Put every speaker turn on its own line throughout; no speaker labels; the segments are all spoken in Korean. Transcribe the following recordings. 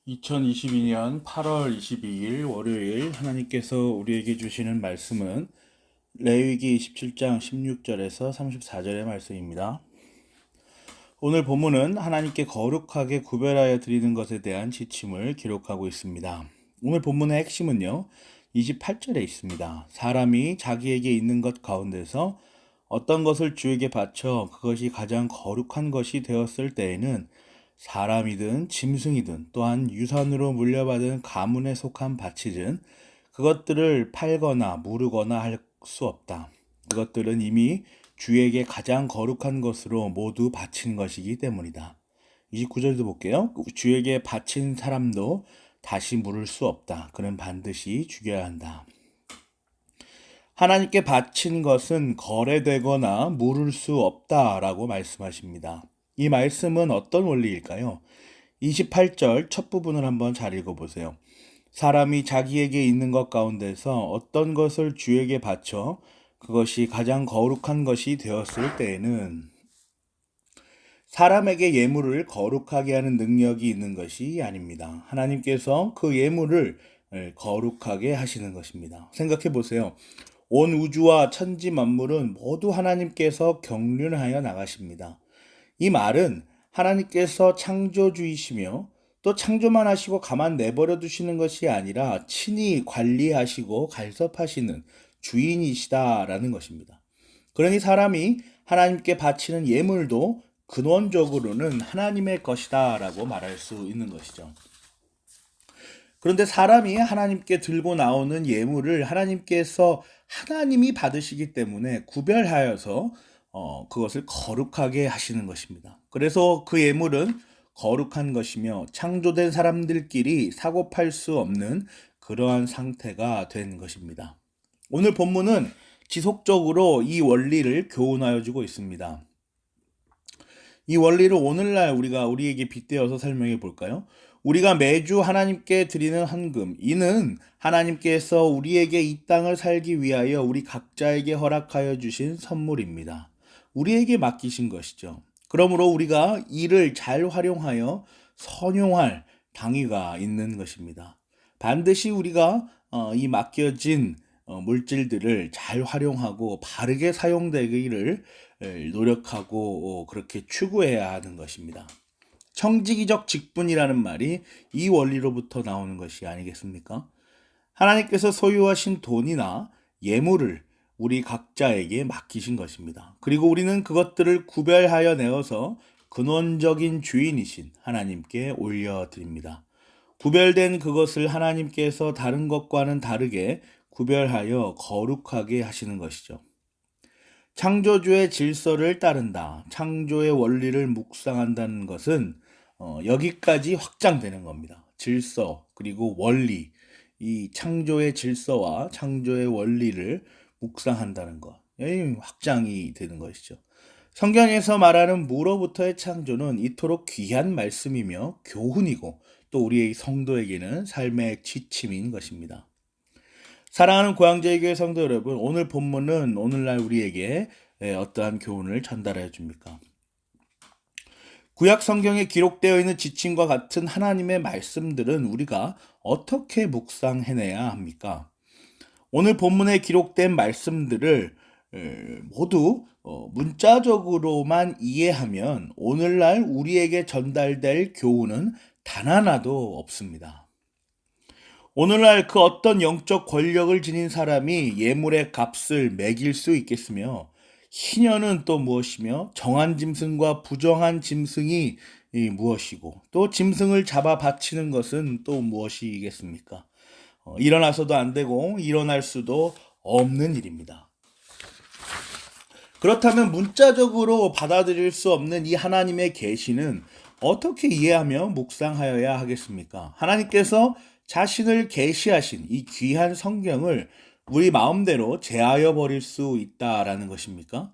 2022년 8월 22일 월요일 하나님께서 우리에게 주시는 말씀은 레위기 27장 16절에서 34절의 말씀입니다. 오늘 본문은 하나님께 거룩하게 구별하여 드리는 것에 대한 지침을 기록하고 있습니다. 오늘 본문의 핵심은요, 28절에 있습니다. 사람이 자기에게 있는 것 가운데서 어떤 것을 주에게 바쳐 그것이 가장 거룩한 것이 되었을 때에는 사람이든 짐승이든 또한 유산으로 물려받은 가문에 속한 밭이든 그것들을 팔거나 무르거나 할 수 없다. 그것들은 이미 주에게 가장 거룩한 것으로 모두 바친 것이기 때문이다. 29절도 볼게요. 주에게 바친 사람도 다시 물을 수 없다. 그는 반드시 죽여야 한다. 하나님께 바친 것은 거래되거나 물을 수 없다라고 말씀하십니다. 이 말씀은 어떤 원리일까요? 28절 첫 부분을 한번 잘 읽어보세요. 사람이 자기에게 있는 것 가운데서 어떤 것을 주에게 바쳐 그것이 가장 거룩한 것이 되었을 때에는 사람에게 예물을 거룩하게 하는 능력이 있는 것이 아닙니다. 하나님께서 그 예물을 거룩하게 하시는 것입니다. 생각해 보세요. 온 우주와 천지 만물은 모두 하나님께서 경륜하여 나가십니다. 이 말은 하나님께서 창조주이시며 또 창조만 하시고 가만 내버려 두시는 것이 아니라 친히 관리하시고 간섭하시는 주인이시다라는 것입니다. 그러니 사람이 하나님께 바치는 예물도 근원적으로는 하나님의 것이다라고 말할 수 있는 것이죠. 그런데 사람이 하나님께 들고 나오는 예물을 하나님께서 하나님이 받으시기 때문에 구별하여서 그것을 거룩하게 하시는 것입니다. 그래서 그 예물은 거룩한 것이며 창조된 사람들끼리 사고팔 수 없는 그러한 상태가 된 것입니다. 오늘 본문은 지속적으로 이 원리를 교훈하여 주고 있습니다. 이 원리를 오늘날 우리에게 빗대어서 설명해 볼까요? 우리가 매주 하나님께 드리는 헌금, 이는 하나님께서 우리에게 이 땅을 살기 위하여 우리 각자에게 허락하여 주신 선물입니다. 우리에게 맡기신 것이죠. 그러므로 우리가 이를 잘 활용하여 선용할 당위가 있는 것입니다. 반드시 우리가 이 맡겨진 물질들을 잘 활용하고 바르게 사용되기를 노력하고 그렇게 추구해야 하는 것입니다. 청지기적 직분이라는 말이 이 원리로부터 나오는 것이 아니겠습니까? 하나님께서 소유하신 돈이나 예물을 우리 각자에게 맡기신 것입니다. 그리고 우리는 그것들을 구별하여 내어서 근원적인 주인이신 하나님께 올려드립니다. 구별된 그것을 하나님께서 다른 것과는 다르게 구별하여 거룩하게 하시는 것이죠. 창조주의 질서를 따른다. 창조의 원리를 묵상한다는 것은 여기까지 확장되는 겁니다. 질서 그리고 원리, 이 창조의 질서와 창조의 원리를 묵상한다는 것, 확장이 되는 것이죠. 성경에서 말하는 무로부터의 창조는 이토록 귀한 말씀이며 교훈이고 또 우리의 성도에게는 삶의 지침인 것입니다. 사랑하는 고향제일교회 성도 여러분, 오늘 본문은 오늘날 우리에게 어떠한 교훈을 전달해 줍니까? 구약 성경에 기록되어 있는 지침과 같은 하나님의 말씀들은 우리가 어떻게 묵상해내야 합니까? 오늘 본문에 기록된 말씀들을 모두 문자적으로만 이해하면 오늘날 우리에게 전달될 교훈은 단 하나도 없습니다. 오늘날 그 어떤 영적 권력을 지닌 사람이 예물의 값을 매길 수 있겠으며 희년은 또 무엇이며 정한 짐승과 부정한 짐승이 무엇이고 또 짐승을 잡아 바치는 것은 또 무엇이겠습니까? 일어나서도 안 되고 일어날 수도 없는 일입니다. 그렇다면 문자적으로 받아들일 수 없는 이 하나님의 계시는 어떻게 이해하며 묵상하여야 하겠습니까? 하나님께서 자신을 계시하신 이 귀한 성경을 우리 마음대로 제하여 버릴 수 있다라는 것입니까?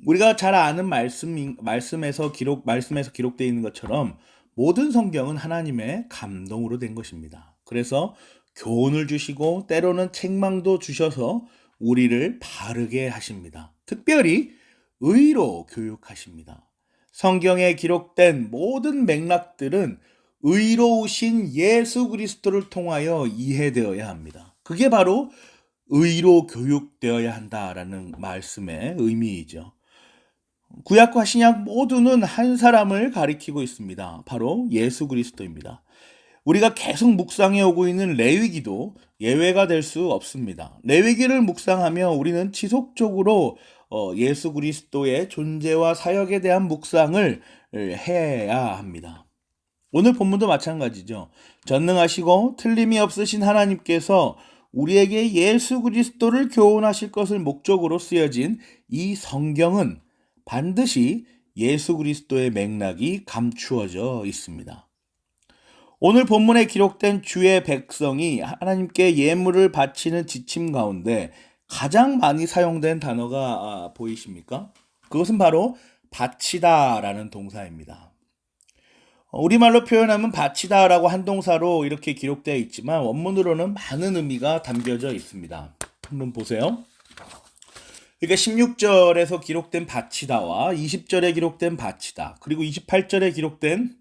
우리가 잘 아는 말씀에서 기록되어 있는 것처럼 모든 성경은 하나님의 감동으로 된 것입니다. 그래서 교훈을 주시고 때로는 책망도 주셔서 우리를 바르게 하십니다. 특별히 의로 교육하십니다. 성경에 기록된 모든 맥락들은 의로우신 예수 그리스도를 통하여 이해되어야 합니다. 그게 바로 의로 교육되어야 한다라는 말씀의 의미이죠. 구약과 신약 모두는 한 사람을 가리키고 있습니다. 바로 예수 그리스도입니다. 우리가 계속 묵상해 오고 있는 레위기도 예외가 될 수 없습니다. 레위기를 묵상하며 우리는 지속적으로 예수 그리스도의 존재와 사역에 대한 묵상을 해야 합니다. 오늘 본문도 마찬가지죠. 전능하시고 틀림이 없으신 하나님께서 우리에게 예수 그리스도를 교훈하실 것을 목적으로 쓰여진 이 성경은 반드시 예수 그리스도의 맥락이 감추어져 있습니다. 오늘 본문에 기록된 주의 백성이 하나님께 예물을 바치는 지침 가운데 가장 많이 사용된 단어가 보이십니까? 그것은 바로 바치다라는 동사입니다. 우리말로 표현하면 바치다라고 한 동사로 이렇게 기록되어 있지만 원문으로는 많은 의미가 담겨져 있습니다. 한번 보세요. 그러니까 16절에서 기록된 바치다와 20절에 기록된 바치다, 그리고 28절에 기록된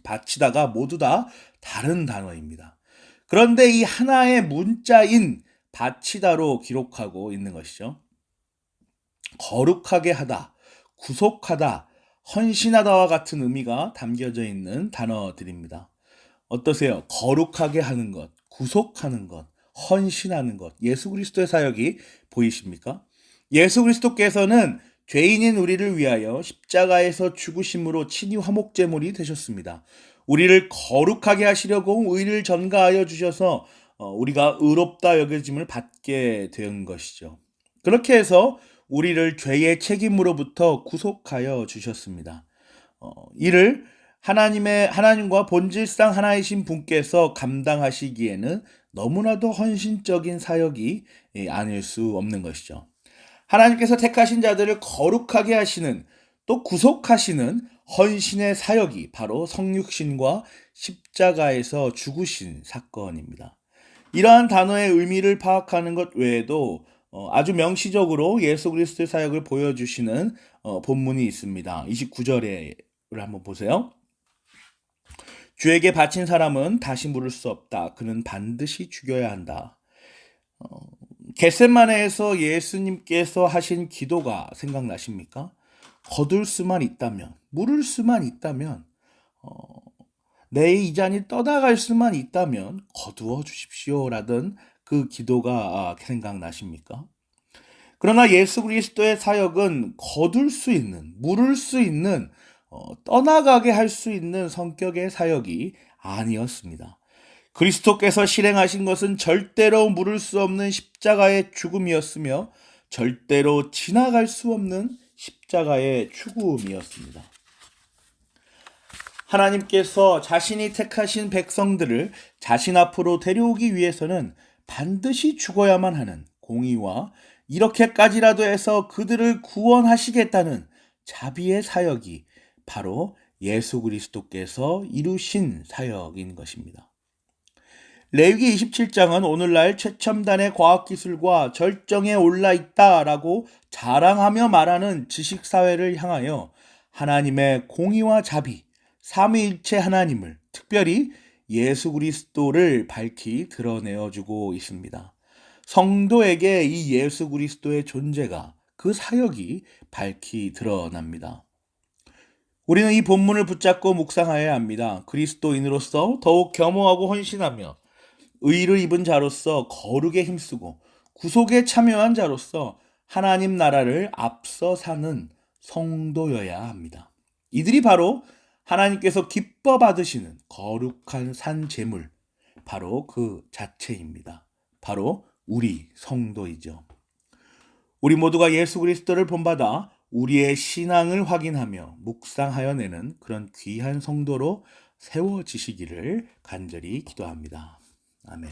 바치다가 모두 다 다른 단어입니다. 그런데 이 하나의 문자인 바치다로 기록하고 있는 것이죠. 거룩하게 하다, 구속하다, 헌신하다와 같은 의미가 담겨져 있는 단어들입니다. 어떠세요? 거룩하게 하는 것, 구속하는 것, 헌신하는 것, 예수 그리스도의 사역이 보이십니까? 예수 그리스도께서는 죄인인 우리를 위하여 십자가에서 죽으심으로 친히 화목제물이 되셨습니다. 우리를 거룩하게 하시려고 의를 전가하여 주셔서 우리가 의롭다 여겨짐을 받게 된 것이죠. 그렇게 해서 우리를 죄의 책임으로부터 구속하여 주셨습니다. 이를 하나님과 본질상 하나이신 분께서 감당하시기에는 너무나도 헌신적인 사역이 아닐 수 없는 것이죠. 하나님께서 택하신 자들을 거룩하게 하시는, 또 구속하시는 헌신의 사역이 바로 성육신과 십자가에서 죽으신 사건입니다. 이러한 단어의 의미를 파악하는 것 외에도 아주 명시적으로 예수 그리스도의 사역을 보여주시는 본문이 있습니다. 29절에 한번 보세요. 주에게 바친 사람은 다시 물을 수 없다. 그는 반드시 죽여야 한다. 겟세마네에서 예수님께서 하신 기도가 생각나십니까? 거둘 수만 있다면, 물을 수만 있다면, 내 이 잔이 떠나갈 수만 있다면 거두어 주십시오라던 그 기도가 생각나십니까? 그러나 예수 그리스도의 사역은 거둘 수 있는, 물을 수 있는, 떠나가게 할 수 있는 성격의 사역이 아니었습니다. 그리스도께서 실행하신 것은 절대로 물을 수 없는 십자가의 죽음이었으며 절대로 지나갈 수 없는 십자가의 죽음이었습니다. 하나님께서 자신이 택하신 백성들을 자신 앞으로 데려오기 위해서는 반드시 죽어야만 하는 공의와 이렇게까지라도 해서 그들을 구원하시겠다는 자비의 사역이 바로 예수 그리스도께서 이루신 사역인 것입니다. 레위기 27장은 오늘날 최첨단의 과학기술과 절정에 올라 있다라고 자랑하며 말하는 지식사회를 향하여 하나님의 공의와 자비, 삼위일체 하나님을, 특별히 예수 그리스도를 밝히 드러내어주고 있습니다. 성도에게 이 예수 그리스도의 존재가, 그 사역이 밝히 드러납니다. 우리는 이 본문을 붙잡고 묵상하여야 합니다. 그리스도인으로서 더욱 겸허하고 헌신하며 의를 입은 자로서 거룩에 힘쓰고 구속에 참여한 자로서 하나님 나라를 앞서 사는 성도여야 합니다. 이들이 바로 하나님께서 기뻐 받으시는 거룩한 산 제물, 바로 그 자체입니다. 바로 우리 성도이죠. 우리 모두가 예수 그리스도를 본받아 우리의 신앙을 확인하며 묵상하여 내는 그런 귀한 성도로 세워지시기를 간절히 기도합니다. 아멘.